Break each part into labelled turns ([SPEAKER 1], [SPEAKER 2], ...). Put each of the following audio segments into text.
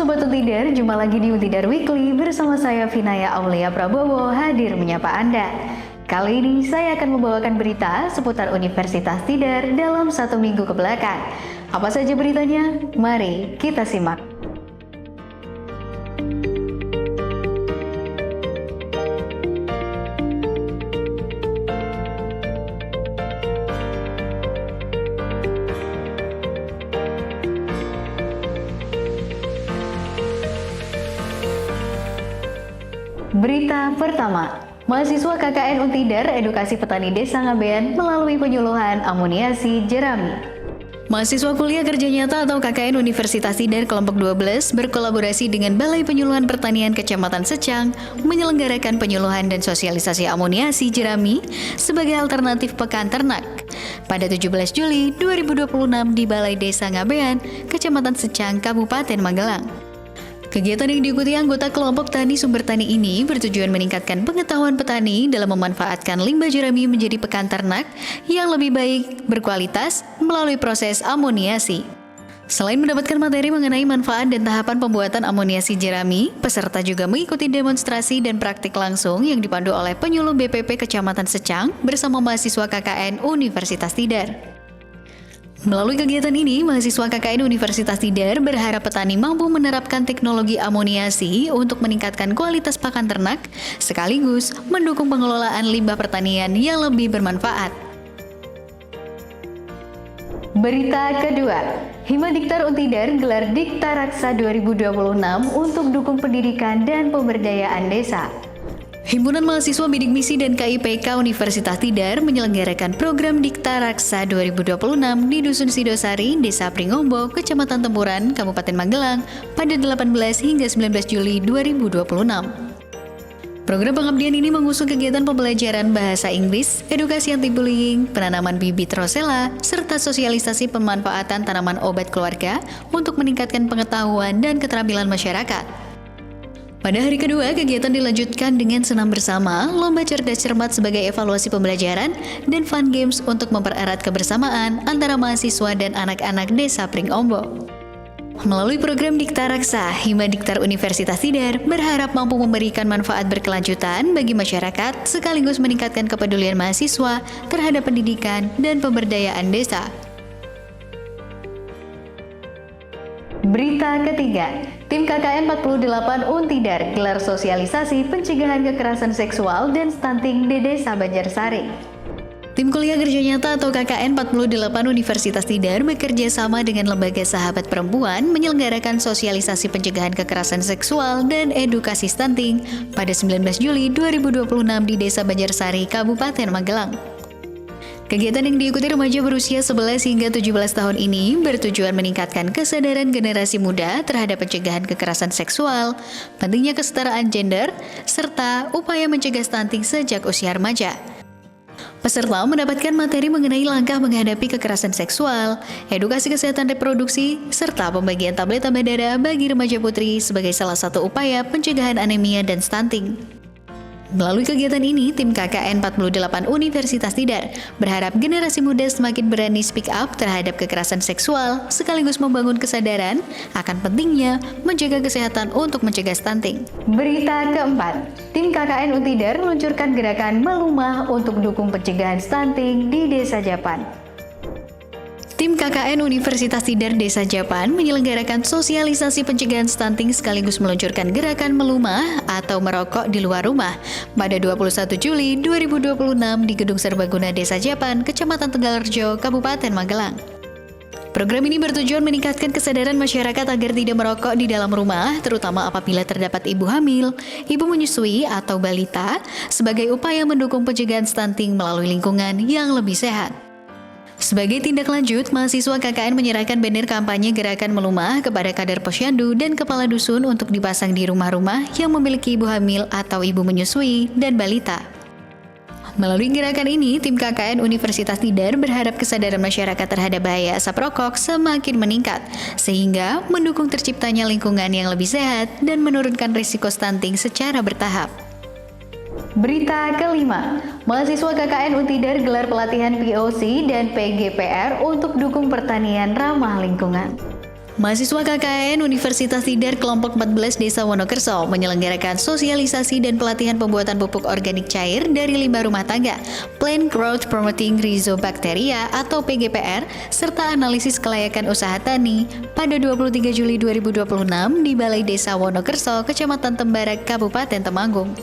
[SPEAKER 1] Sobat Untidar, jumpa lagi di Untidar Weekly bersama saya Vinaya Aulia Prabowo hadir menyapa Anda. Kali ini saya akan membawakan berita seputar Universitas Tidar dalam 1 minggu kebelakang. Apa saja beritanya? Mari kita simak. Berita pertama, mahasiswa KKN Untidar Edukasi Petani Desa Ngabean melalui penyuluhan amoniasi jerami. Mahasiswa kuliah kerja nyata atau KKN Universitas Tidar kelompok 12 berkolaborasi dengan Balai Penyuluhan Pertanian Kecamatan Secang menyelenggarakan penyuluhan dan sosialisasi amoniasi jerami sebagai alternatif pekan ternak pada 17 Juli 2026 di Balai Desa Ngabean, Kecamatan Secang, Kabupaten Magelang. Kegiatan yang diikuti anggota kelompok tani sumber tani ini bertujuan meningkatkan pengetahuan petani dalam memanfaatkan limbah jerami menjadi pekan ternak yang lebih baik berkualitas melalui proses amoniasi. Selain mendapatkan materi mengenai manfaat dan tahapan pembuatan amoniasi jerami, peserta juga mengikuti demonstrasi dan praktik langsung yang dipandu oleh penyuluh BPP Kecamatan Secang bersama mahasiswa KKN Universitas Tidar. Melalui kegiatan ini, mahasiswa KKN Universitas Tidar berharap petani mampu menerapkan teknologi amoniasi untuk meningkatkan kualitas pakan ternak, sekaligus mendukung pengelolaan limbah pertanian yang lebih bermanfaat. Berita kedua, Hima Diktar Untidar gelar Dikta Raksa 2026 untuk dukung pendidikan dan pemberdayaan desa. Himpunan Mahasiswa Bidik Misi dan KIPK Universitas Tidar menyelenggarakan program Dikta Raksa 2026 di Dusun Sidosari, Desa Pringombo, Kecamatan Tempuran, Kabupaten Magelang pada 18 hingga 19 Juli 2026. Program pengabdian ini mengusung kegiatan pembelajaran bahasa Inggris, edukasi anti-bullying, penanaman bibit rosella, serta sosialisasi pemanfaatan tanaman obat keluarga untuk meningkatkan pengetahuan dan keterampilan masyarakat. Pada hari kedua, kegiatan dilanjutkan dengan senam bersama, lomba cerdas cermat sebagai evaluasi pembelajaran, dan fun games untuk mempererat kebersamaan antara mahasiswa dan anak-anak Desa Pringombo. Melalui program Dikta Raksa, Hima Diktar Universitas Tidar berharap mampu memberikan manfaat berkelanjutan bagi masyarakat sekaligus meningkatkan kepedulian mahasiswa terhadap pendidikan dan pemberdayaan desa. Berita ketiga, tim KKN 48 Untidar gelar sosialisasi pencegahan kekerasan seksual dan stunting di Desa Banjarsari. Tim Kuliah Kerja Nyata atau KKN 48 Universitas Tidar bekerja sama dengan Lembaga Sahabat Perempuan menyelenggarakan sosialisasi pencegahan kekerasan seksual dan edukasi stunting pada 19 Juli 2026 di Desa Banjarsari, Kabupaten Magelang. Kegiatan yang diikuti remaja berusia 11 hingga 17 tahun ini bertujuan meningkatkan kesadaran generasi muda terhadap pencegahan kekerasan seksual, pentingnya kesetaraan gender, serta upaya mencegah stunting sejak usia remaja. Peserta mendapatkan materi mengenai langkah menghadapi kekerasan seksual, edukasi kesehatan reproduksi, serta pembagian tablet tambah darah bagi remaja putri sebagai salah satu upaya pencegahan anemia dan stunting. Melalui kegiatan ini, tim KKN 48 Universitas Tidar berharap generasi muda semakin berani speak up terhadap kekerasan seksual sekaligus membangun kesadaran akan pentingnya menjaga kesehatan untuk mencegah stunting. Berita keempat, tim KKN Untidar meluncurkan gerakan Melumah untuk dukung pencegahan stunting di Desa Japan. Tim KKN Universitas Tidar Desa Japan menyelenggarakan sosialisasi pencegahan stunting sekaligus meluncurkan gerakan Melumah atau merokok di luar rumah pada 21 Juli 2026 di Gedung Serbaguna Desa Japan, Kecamatan Tegalrejo, Kabupaten Magelang. Program ini bertujuan meningkatkan kesadaran masyarakat agar tidak merokok di dalam rumah, terutama apabila terdapat ibu hamil, ibu menyusui, atau balita, sebagai upaya mendukung pencegahan stunting melalui lingkungan yang lebih sehat. Sebagai tindak lanjut, mahasiswa KKN menyerahkan banner kampanye Gerakan Melumah kepada kader posyandu dan kepala dusun untuk dipasang di rumah-rumah yang memiliki ibu hamil atau ibu menyusui dan balita. Melalui gerakan ini, tim KKN Universitas Tidar berharap kesadaran masyarakat terhadap bahaya asap rokok semakin meningkat, sehingga mendukung terciptanya lingkungan yang lebih sehat dan menurunkan risiko stunting secara bertahap. Berita kelima, mahasiswa KKN Untidar gelar pelatihan POC dan PGPR untuk dukung pertanian ramah lingkungan. Mahasiswa KKN Universitas Tidar Kelompok 14 Desa Wonokerso menyelenggarakan sosialisasi dan pelatihan pembuatan pupuk organik cair dari limbah rumah tangga, Plant Growth Promoting Rhizobacteria atau PGPR, serta analisis kelayakan usaha tani pada 23 Juli 2026 di Balai Desa Wonokerso, Kecamatan Tembarak, Kabupaten Temanggung.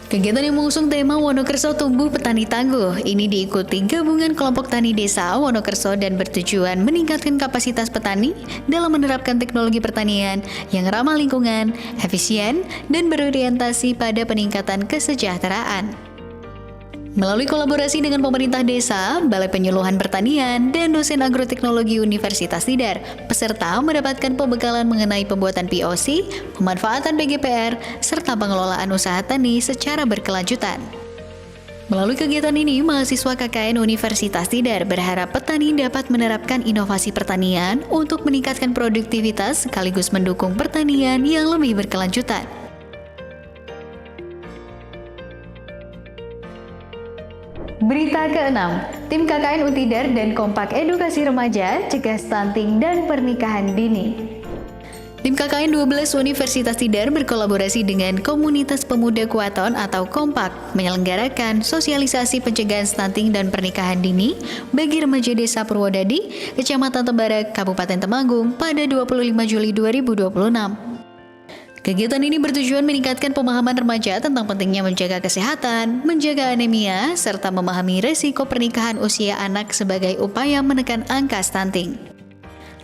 [SPEAKER 1] Kegiatan yang mengusung tema Wonokerso Tumbuh Petani Tangguh ini diikuti gabungan kelompok tani desa Wonokerso dan bertujuan meningkatkan kapasitas petani dalam menerapkan teknologi pertanian yang ramah lingkungan, efisien, dan berorientasi pada peningkatan kesejahteraan. Melalui kolaborasi dengan pemerintah desa, Balai Penyuluhan Pertanian, dan dosen agroteknologi Universitas Tidar, peserta mendapatkan pembekalan mengenai pembuatan POC, pemanfaatan PGPR, serta pengelolaan usaha tani secara berkelanjutan. Melalui kegiatan ini, mahasiswa KKN Universitas Tidar berharap petani dapat menerapkan inovasi pertanian untuk meningkatkan produktivitas sekaligus mendukung pertanian yang lebih berkelanjutan. Berita ke-6, tim KKN Untidar dan Kompak Edukasi Remaja cegah stunting dan pernikahan dini. Tim KKN 12 Universitas Tidar berkolaborasi dengan Komunitas Pemuda Kuaton atau Kompak menyelenggarakan sosialisasi pencegahan stunting dan pernikahan dini bagi remaja Desa Purwodadi, Kecamatan Tembarak, Kabupaten Temanggung pada 25 Juli 2026. Kegiatan ini bertujuan meningkatkan pemahaman remaja tentang pentingnya menjaga kesehatan, menjaga anemia, serta memahami resiko pernikahan usia anak sebagai upaya menekan angka stunting.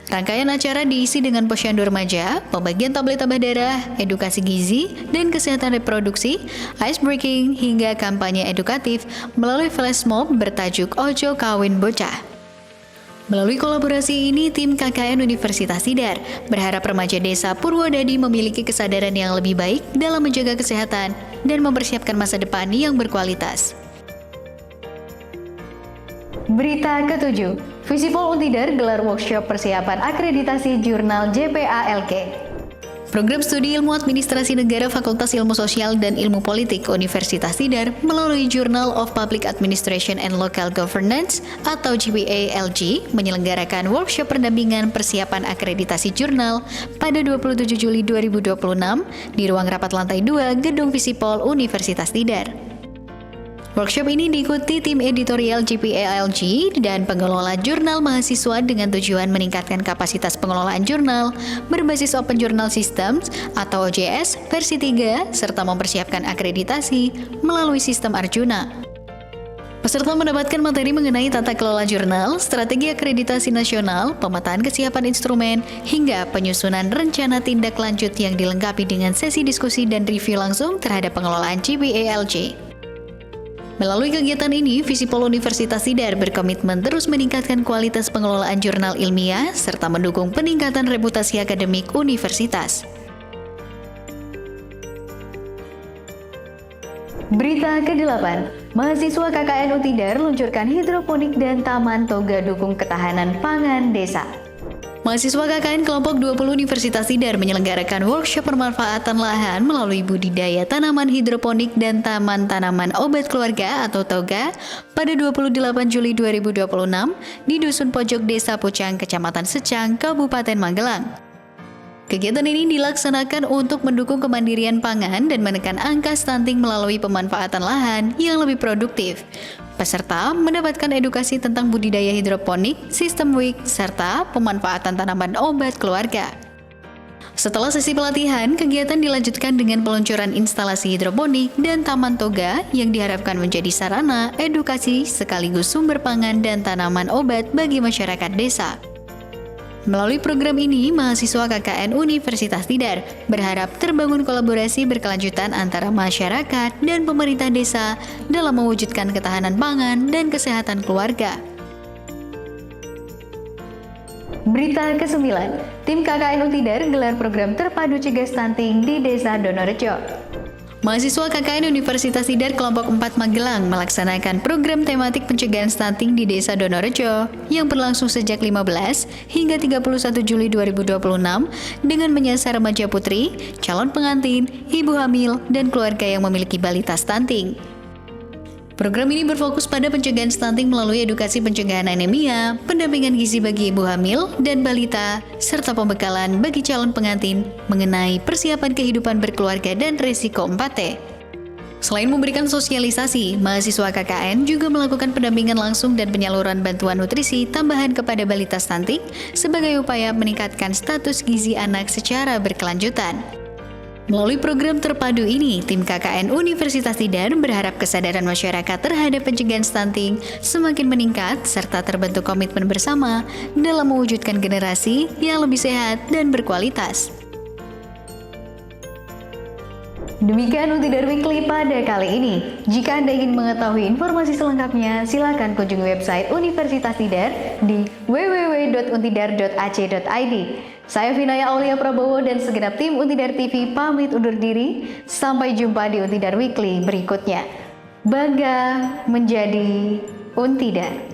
[SPEAKER 1] Rangkaian acara diisi dengan posyandu remaja, pembagian tablet tambah darah, edukasi gizi, dan kesehatan reproduksi, ice breaking, hingga kampanye edukatif melalui flash mob bertajuk Ojo Kawin Bocah. Melalui kolaborasi ini, tim KKN Universitas Tidar berharap remaja Desa Purwodadi memiliki kesadaran yang lebih baik dalam menjaga kesehatan dan mempersiapkan masa depan yang berkualitas. Berita ke-7, Visipol Untidar gelar workshop persiapan akreditasi jurnal JPALK. Program Studi Ilmu Administrasi Negara Fakultas Ilmu Sosial dan Ilmu Politik Universitas Tidar melalui Journal of Public Administration and Local Governance atau JPALG menyelenggarakan workshop pendampingan persiapan akreditasi jurnal pada 27 Juli 2026 di ruang rapat lantai 2 Gedung Visipol Universitas Tidar. Workshop ini diikuti tim editorial JPALG dan pengelola jurnal mahasiswa dengan tujuan meningkatkan kapasitas pengelolaan jurnal berbasis Open Journal Systems atau OJS versi 3 serta mempersiapkan akreditasi melalui sistem Arjuna. Peserta mendapatkan materi mengenai tata kelola jurnal, strategi akreditasi nasional, pemetaan kesiapan instrumen, hingga penyusunan rencana tindak lanjut yang dilengkapi dengan sesi diskusi dan review langsung terhadap pengelolaan JPALG. Melalui kegiatan ini, Visipol Universitas Tidar berkomitmen terus meningkatkan kualitas pengelolaan jurnal ilmiah serta mendukung peningkatan reputasi akademik universitas. Berita ke-8, mahasiswa KKN Untidar luncurkan hidroponik dan taman toga dukung ketahanan pangan desa. Mahasiswa KKN Kelompok 20 Universitas Tidar menyelenggarakan workshop pemanfaatan lahan melalui budidaya tanaman hidroponik dan taman tanaman obat keluarga atau toga pada 28 Juli 2026 di Dusun Pojok Desa Pucang, Kecamatan Secang, Kabupaten Magelang. Kegiatan ini dilaksanakan untuk mendukung kemandirian pangan dan menekan angka stunting melalui pemanfaatan lahan yang lebih produktif. Peserta mendapatkan edukasi tentang budidaya hidroponik, sistem WIC, serta pemanfaatan tanaman obat keluarga. Setelah sesi pelatihan, kegiatan dilanjutkan dengan peluncuran instalasi hidroponik dan taman toga yang diharapkan menjadi sarana, edukasi, sekaligus sumber pangan dan tanaman obat bagi masyarakat desa. Melalui program ini, mahasiswa KKN Universitas Tidar berharap terbangun kolaborasi berkelanjutan antara masyarakat dan pemerintah desa dalam mewujudkan ketahanan pangan dan kesehatan keluarga. Berita ke-9, tim KKN Untidar gelar program terpadu cegah stunting di Desa Donorejo. Mahasiswa KKN Universitas Tidar Kelompok 4 Magelang melaksanakan program tematik pencegahan stunting di Desa Donorejo yang berlangsung sejak 15 hingga 31 Juli 2026 dengan menyasar remaja putri, calon pengantin, ibu hamil, dan keluarga yang memiliki balita stunting. Program ini berfokus pada pencegahan stunting melalui edukasi pencegahan anemia, pendampingan gizi bagi ibu hamil dan balita, serta pembekalan bagi calon pengantin mengenai persiapan kehidupan berkeluarga dan risiko 4T. Selain memberikan sosialisasi, mahasiswa KKN juga melakukan pendampingan langsung dan penyaluran bantuan nutrisi tambahan kepada balita stunting sebagai upaya meningkatkan status gizi anak secara berkelanjutan. Melalui program terpadu ini, tim KKN Universitas Tidar berharap kesadaran masyarakat terhadap pencegahan stunting semakin meningkat serta terbentuk komitmen bersama dalam mewujudkan generasi yang lebih sehat dan berkualitas. Demikian Untidar Weekly pada kali ini. Jika Anda ingin mengetahui informasi selengkapnya, silakan kunjungi website Universitas Tidar di www.untidar.ac.id. Saya Vinaya Aulia Prabowo dan segenap tim Untidar TV pamit undur diri. Sampai jumpa di Untidar Weekly berikutnya. Bangga menjadi Untidar.